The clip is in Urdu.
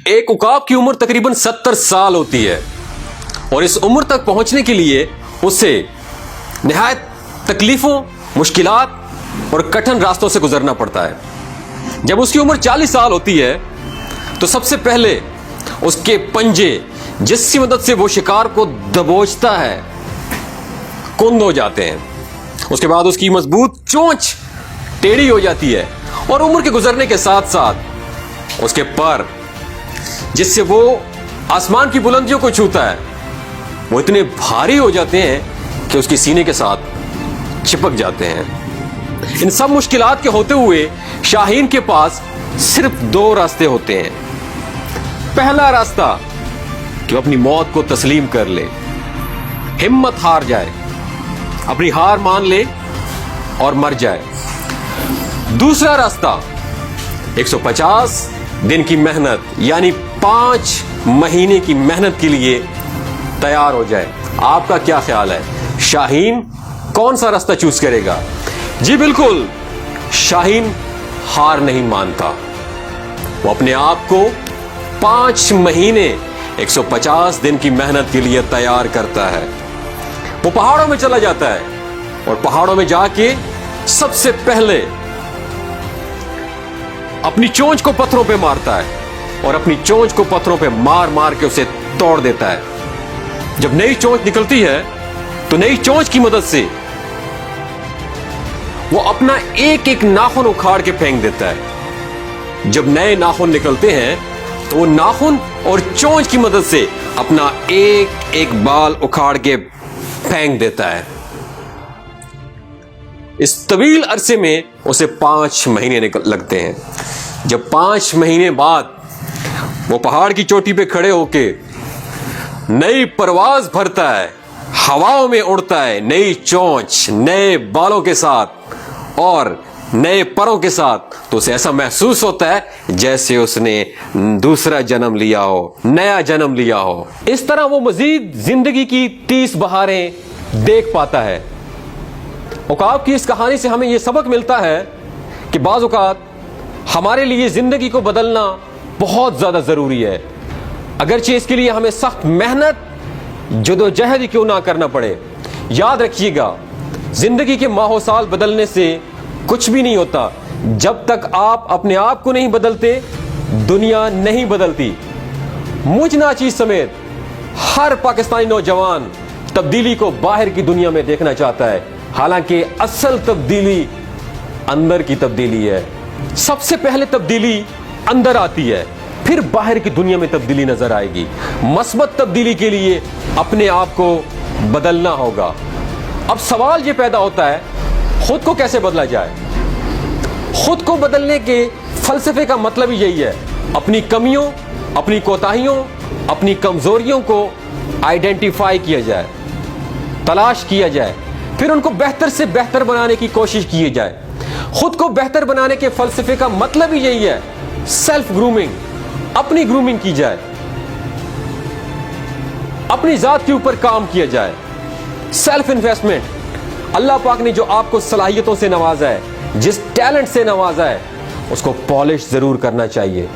ایک عقاب کی عمر تقریباً 70 سال ہوتی ہے اور اس عمر تک پہنچنے کے لیے اسے نہایت تکلیفوں، مشکلات اور کٹھن راستوں سے گزرنا پڑتا ہے۔ جب اس کی عمر 40 سال ہوتی ہے تو سب سے پہلے اس کے پنجے جس کی مدد سے وہ شکار کو دبوچتا ہے کند ہو جاتے ہیں۔ اس کے بعد اس کی مضبوط چونچ ٹیڑھی ہو جاتی ہے اور عمر کے گزرنے کے ساتھ ساتھ اس کے پر جس سے وہ آسمان کی بلندیوں کو چھوتا ہے وہ اتنے بھاری ہو جاتے ہیں کہ اس کی سینے کے ساتھ چپک جاتے ہیں۔ ان سب مشکلات کے ہوتے ہوئے شاہین کے پاس صرف 2 راستے ہوتے ہیں۔ پہلا راستہ کہ وہ اپنی موت کو تسلیم کر لے، ہمت ہار جائے، اپنی ہار مان لے اور مر جائے۔ دوسرا راستہ 150 دن کی محنت یعنی 5 مہینے کی محنت کے لیے تیار ہو جائے۔ آپ کا کیا خیال ہے، شاہین کون سا راستہ چوز کرے گا؟ جی بالکل، شاہین ہار نہیں مانتا، وہ اپنے آپ کو 5 مہینے 150 دن کی محنت کے لیے تیار کرتا ہے۔ وہ پہاڑوں میں چلا جاتا ہے اور پہاڑوں میں جا کے سب سے پہلے اپنی چونچ کو پتھروں پہ مارتا ہے اور اپنی چونچ کو پتھروں پہ مار مار کے اسے توڑ دیتا ہے۔ جب نئی چونچ نکلتی ہے تو نئی چونچ کی مدد سے وہ اپنا ایک ایک ناخن اکھاڑ کے پھینک دیتا ہے۔ جب نئے ناخن نکلتے ہیں تو وہ ناخن اور چونچ کی مدد سے اپنا ایک ایک بال اکھاڑ کے پھینک دیتا ہے۔ اس طویل عرصے میں اسے 5 مہینے لگتے ہیں۔ جب 5 مہینے بعد وہ پہاڑ کی چوٹی پہ کھڑے ہو کے نئی پرواز بھرتا ہے، ہواؤں میں اڑتا ہے، نئی چونچ، نئے بالوں کے ساتھ اور نئے پروں کے ساتھ، تو اسے ایسا محسوس ہوتا ہے جیسے اس نے دوسرا جنم لیا ہو، نیا جنم لیا ہو۔ اس طرح وہ مزید زندگی کی 30 بہاریں دیکھ پاتا ہے۔ عقاب کی اس کہانی سے ہمیں یہ سبق ملتا ہے کہ بعض اوقات ہمارے لیے زندگی کو بدلنا بہت زیادہ ضروری ہے، اگرچہ اس کے لیے ہمیں سخت محنت، جدوجہد ہی کیوں نہ کرنا پڑے۔ یاد رکھیے گا، زندگی کے ماہ و سال بدلنے سے کچھ بھی نہیں ہوتا۔ جب تک آپ اپنے آپ کو نہیں بدلتے، دنیا نہیں بدلتی۔ مجھ ناچیز سمیت ہر پاکستانی نوجوان تبدیلی کو باہر کی دنیا میں دیکھنا چاہتا ہے، حالانکہ اصل تبدیلی اندر کی تبدیلی ہے۔ سب سے پہلے تبدیلی اندر آتی ہے، پھر باہر کی دنیا میں تبدیلی نظر آئے گی۔ مثبت تبدیلی کے لیے اپنے آپ کو بدلنا ہوگا۔ اب سوال یہ پیدا ہوتا ہے، خود کو کیسے بدلا جائے؟ خود کو بدلنے کے فلسفے کا مطلب ہی یہی ہے، اپنی کمیوں، اپنی کوتاہیوں، اپنی کمزوریوں کو آئیڈینٹیفائی کیا جائے، تلاش کیا جائے، پھر ان کو بہتر سے بہتر بنانے کی کوشش کی جائے۔ خود کو بہتر بنانے کے فلسفے کا مطلب ہی یہی ہے، سیلف گرومنگ، اپنی گرومنگ کی جائے، اپنی ذات کے اوپر کام کیا جائے، سیلف انویسٹمنٹ۔ اللہ پاک نے جو آپ کو صلاحیتوں سے نوازا ہے، جس ٹیلنٹ سے نوازا ہے، اس کو پالش ضرور کرنا چاہیے۔